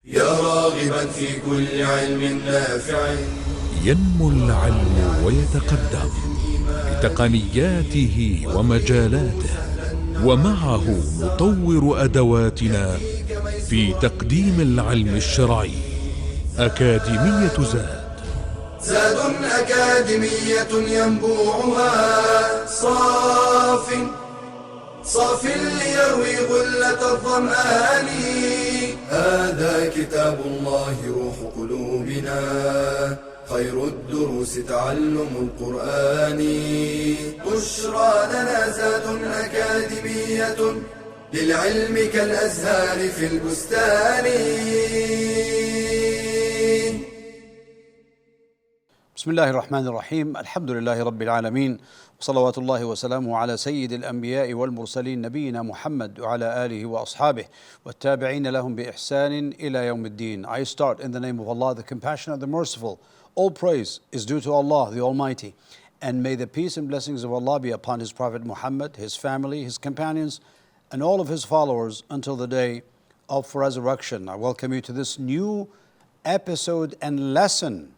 يا راغبا في كل علم نافع. ينمو العلم ويتقدم بتقنياته ومجالاته، ومعه نطور أدواتنا في تقديم العلم الشرعي. أكاديمية زاد أكاديمية ينبوعها صاف ليروي غلة الظمآن. هذا كتاب الله روح قلوبنا، خير الدروس تعلم القرآن. بشرى لنا زاد أكاديمية للعلم كالأزهار في البستان. بسم الله الرحمن الرحيم. الحمد لله رب العالمين، وصلوات الله وسلامه على سيد الأنبياء والمرسلين نبينا محمد وعلى آله وأصحابه والتابعين لهم بإحسان إلى يوم الدين. I start in the name of Allah, the compassionate, the merciful. All praise is due to Allah, the Almighty. And may the peace and blessings of Allah be upon His Prophet Muhammad, his family, his companions, and all of his followers until the day of resurrection. I welcome you to this new episode and lesson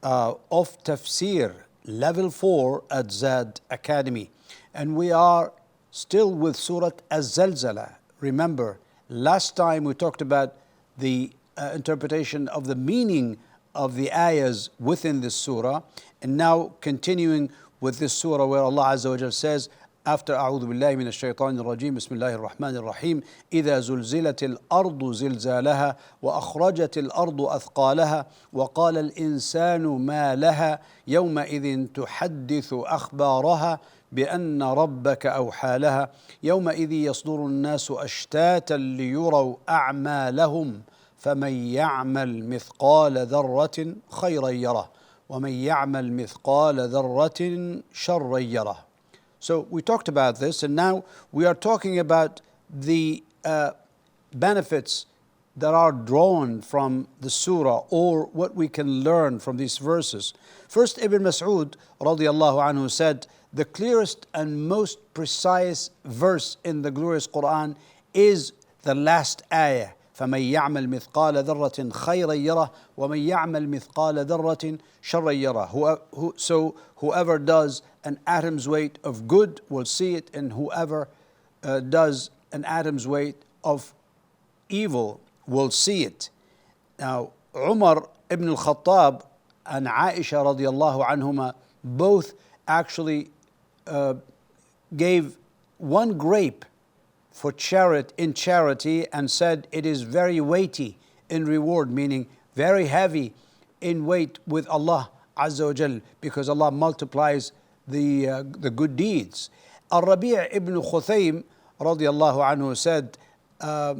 of Tafsir, level 4 at Zad Academy. And we are still with Surah Az-Zalzala. Remember, last time we talked about the interpretation of the meaning of the ayahs within this surah, and now continuing with this surah where Allah Azza wa Jal says, after أعوذ بالله من الشيطان الرجيم بسم الله الرحمن الرحيم إذا زلزلت الأرض زلزالها وأخرجت الأرض أثقالها وقال الإنسان ما لها يومئذ تحدث أخبارها بأن ربك أوحى لها يومئذ يصدر الناس أشتاتا ليروا أعمالهم فمن يعمل مثقال ذرة خيرا يره ومن يعمل مثقال ذرة شرا يره. So we talked about this, and now we are talking about the benefits that are drawn from the surah, or what we can learn from these verses. First, Ibn Mas'ud radiallahu anhu said, the clearest and most precise verse in the glorious Quran is the last ayah. فَمَنْ يَعْمَلْ مِثْقَالَ ذَرَّةٍ خَيْرًا يَرَهُ وَمَنْ يَعْمَلْ مِثْقَالَ ذَرَّةٍ شَرًّا يَرَهُ. So whoever does an atom's weight of good will see it, and whoever does an atom's weight of evil will see it. Now, Umar ibn al-Khattab and Aisha radiallahu anhuma both actually gave one grape for charity and said it is very weighty in reward, meaning very heavy in weight with Allah Azza wa Jal, because Allah multiplies the good deeds. Al-Rabi' ibn Khuthaym radiallahu anhu said, a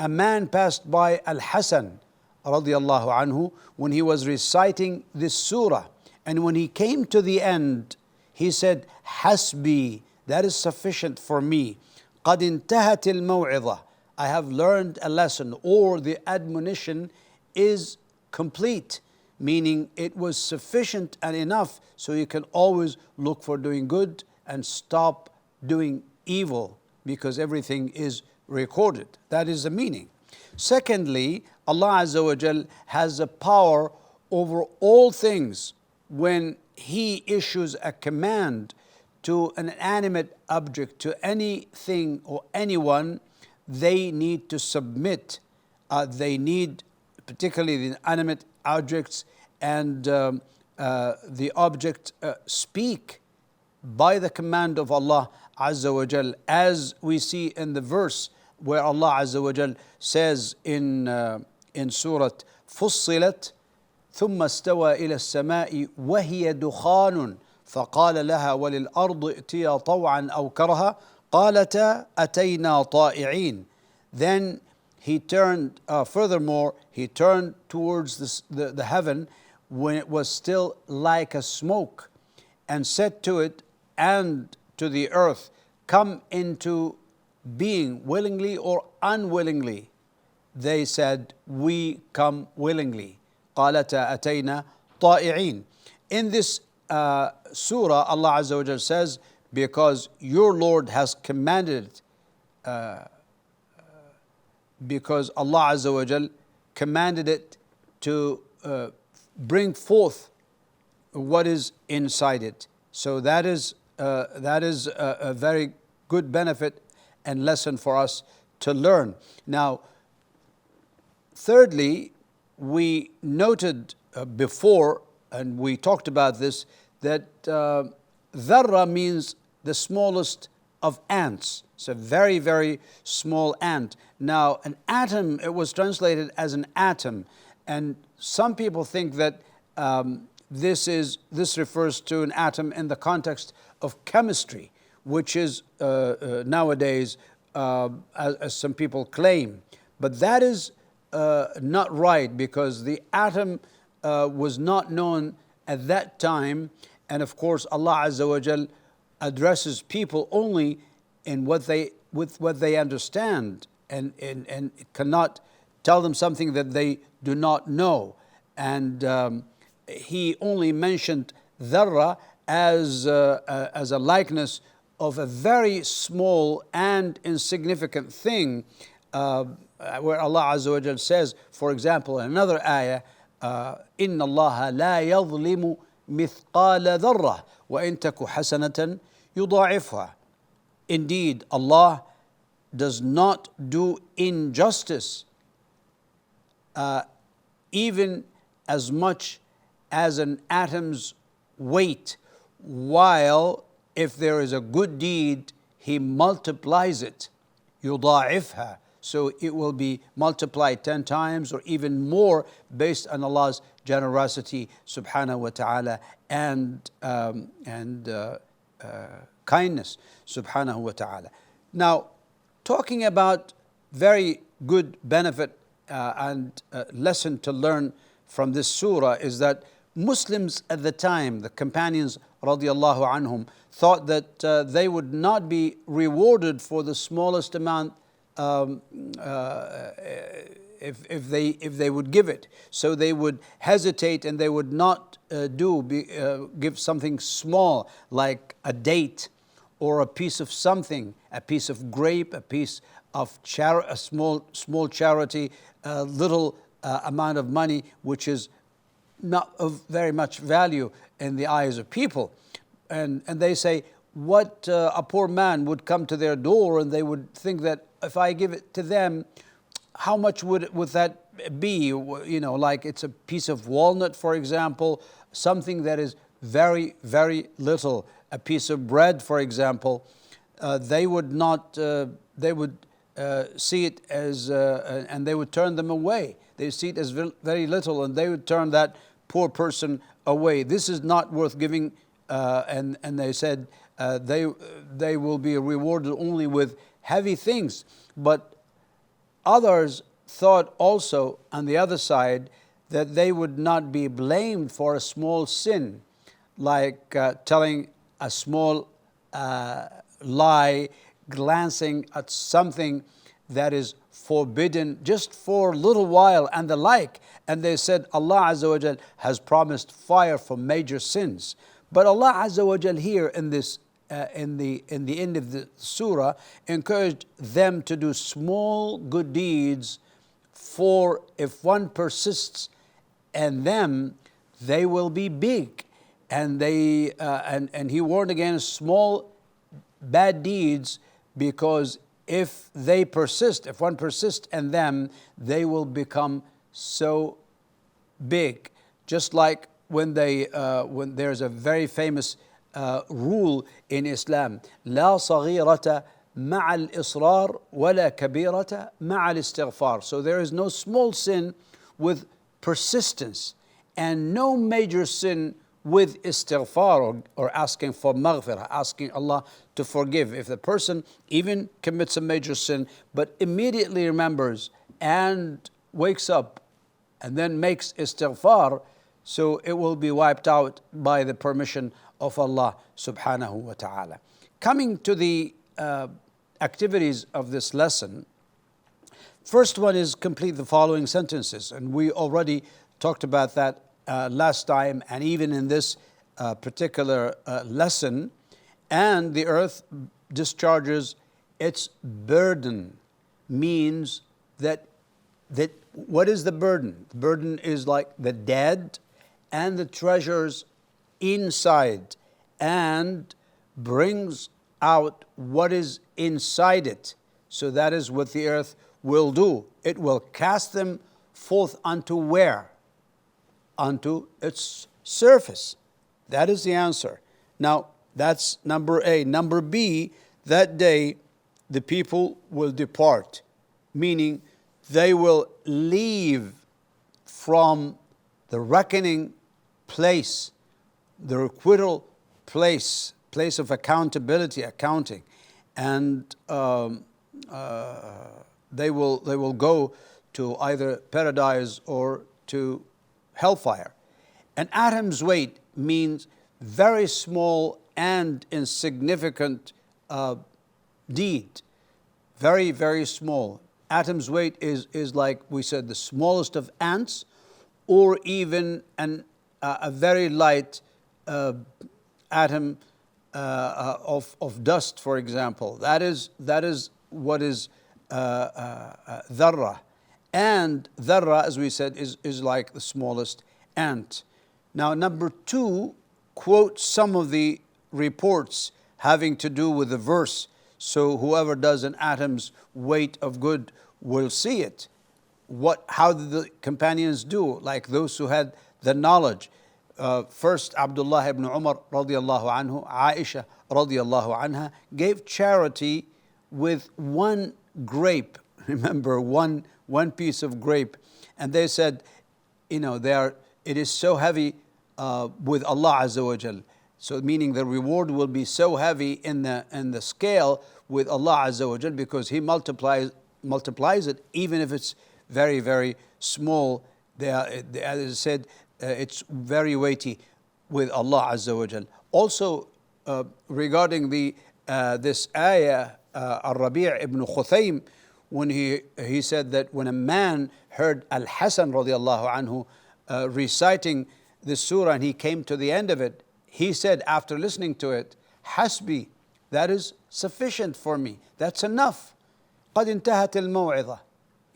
man passed by Al-Hasan radiallahu anhu when he was reciting this surah, and when he came to the end, he said, Hasbi, that is sufficient for me. قد انتهت الموعظة, I have learned a lesson, or the admonition is complete, meaning it was sufficient and enough, so you can always look for doing good and stop doing evil, because everything is recorded. That is the meaning. Secondly, Allah Azza wa Jal has a power over all things. When He issues a command to an animate object, to anything or anyone, they need to submit. They need, particularly the animate objects, and the object speak by the command of Allah Azza wa Jal, as we see in the verse where Allah Azza wa Jal says in Surah Fussilat, ثم استوى إلى السماء وهي دخان فقال لها وللأرض ائتيا طوعا أو كرها قالتا أتينا طائعين. Then he turned, furthermore, he turned towards the heaven when it was still like a smoke, and said to it and to the earth, come into being willingly or unwillingly. They said, we come willingly. قالتا أتينا طائعين. In this surah, Allah Azza wa Jal says, because your Lord has commanded, because Allah Azza wa Jal commanded it to bring forth what is inside it. So that is a very good benefit and lesson for us to learn. Now, thirdly, we noted before, and we talked about this, that dharra means the smallest of ants. It's a very, very small ant. Now, an atom, it was translated as an atom, and some people think that this refers to an atom in the context of chemistry, which is nowadays, as some people claim. But that is not right, because the atom was not known at that time, and of course Allah Azza wa Jal addresses people only in with what they understand, and cannot tell them something that they do not know. And he only mentioned dharra as a likeness of a very small and insignificant thing, where Allah Azza wa Jal says, for example, in another ayah, إِنَّ اللَّهَ لَا يَظْلِمُ مِثْقَالَ ذَرَّةٍ وَإِن تَكُ حَسَنَةً يُضَاعِفْهَا. Indeed, Allah does not do injustice even as much as an atom's weight, while if there is a good deed, He multiplies it. يُضَاعِفْهَا. So it will be multiplied 10 times or even more, based on Allah's generosity subhanahu wa ta'ala and kindness subhanahu wa ta'ala. Now, talking about very good benefit and lesson to learn from this surah is that Muslims at the time, the companions radiallahu anhum, thought that they would not be rewarded for the smallest amount if they would give it. So they would hesitate, and they would not give something small like a date or a piece of something, a piece of grape, a piece of a small charity, a little amount of money, which is not of very much value in the eyes of people. And they say, what a poor man would come to their door, and they would think that if I give it to them, how much would that be? You know, like it's a piece of walnut, for example, something that is very, very little. A piece of bread, for example, they would not. They would see it as, and they would turn them away. They see it as very little, and they would turn that poor person away. This is not worth giving, and they said they will be rewarded only with heavy things. But others thought also on the other side that they would not be blamed for a small sin, like telling a small lie, glancing at something that is forbidden just for a little while, and the like. And they said Allah Azza wa Jal has promised fire for major sins. But Allah Azza wa Jal here in this in the end of the surah encouraged them to do small good deeds, for if one persists in them, they will be big. And and he warned against small bad deeds, because if they persist, if one persists in them, they will become so big. Just like when there's a very famous rule in Islam, لا صغيرة مع الإصرار ولا كبيرة مع الاستغفار. So there is no small sin with persistence, and no major sin with istighfar, or asking for maghfirah, asking Allah to forgive. If the person even commits a major sin, but immediately remembers and wakes up and then makes istighfar, so it will be wiped out by the permission of Allah subhanahu wa ta'ala. Coming to the activities of this lesson, first one is complete the following sentences, and we already talked about that last time, and even in this particular lesson. And the earth discharges its burden, means that that what is the burden? The burden is like the dead and the treasures inside, and brings out what is inside it. So that is what the earth will do. It will cast them forth unto where? Unto its surface. That is the answer. Now, that's number A. Number B, that day the people will depart, meaning they will leave from the reckoning place, the requital place of accountability, accounting, and they will go to either paradise or to hellfire. An atom's weight means very small and insignificant deed. Very, very small. Atom's weight is like we said, the smallest of ants, or even a very light atom of dust, for example. That is what is dharra. And dharra, as we said, is like the smallest ant. Now, number 2 quotes some of the reports having to do with the verse. So whoever does an atom's weight of good will see it. How did the companions do? Like those who had the knowledge. First, Abdullah ibn Umar radiallahu anhu, Aisha radiallahu anha, gave charity with one grape. Remember, one piece of grape. And they said, it is so heavy with Allah Azza wa Jal. So meaning the reward will be so heavy in the scale with Allah Azza wa Jal, because He multiplies it, even if it's very, very small. As I said, it's very weighty with Allah Azza wa Jal. Also, regarding this ayah, Al-Rabi' ibn Khuthaym, when he said that when a man heard Al-Hasan radiallahu anhu reciting this surah, and he came to the end of it, he said after listening to it, Hasbi, that is sufficient for me, that's enough. قد انتهت الموعظة.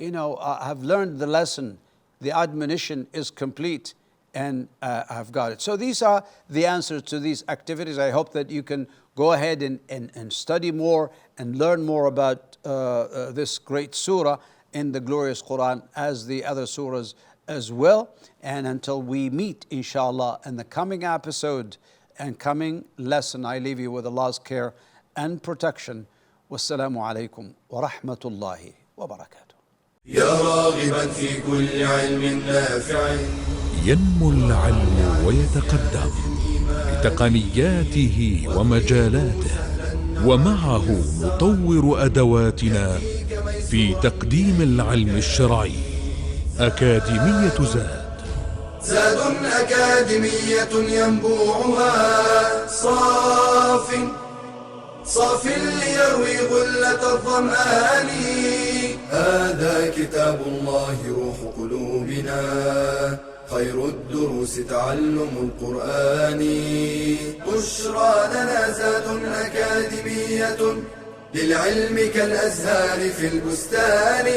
I have learned the lesson, the admonition is complete, and I've got it. So these are the answers to these activities. I hope that you can go ahead and study more and learn more about this great surah in the glorious Quran, as the other surahs as well. And until we meet, inshallah, in the coming episode and coming lesson, I leave you with Allah's care and protection. Wassalamu alaikum wa rahmatullahi wa barakatuh. يا راغبا في كل علم نافع. ينمو العلم ويتقدم بتقنياته ومجالاته، ومعه نطور أدواتنا في تقديم العلم الشرعي. أكاديمية زاد أكاديمية ينبوعها صاف ليروي غلة الظمآن. هذا كتاب الله روح قلوبنا، خير الدروس تعلم القرآن. بشرى لنا زاد أكاديمية، للعلم كالأزهار في البستان.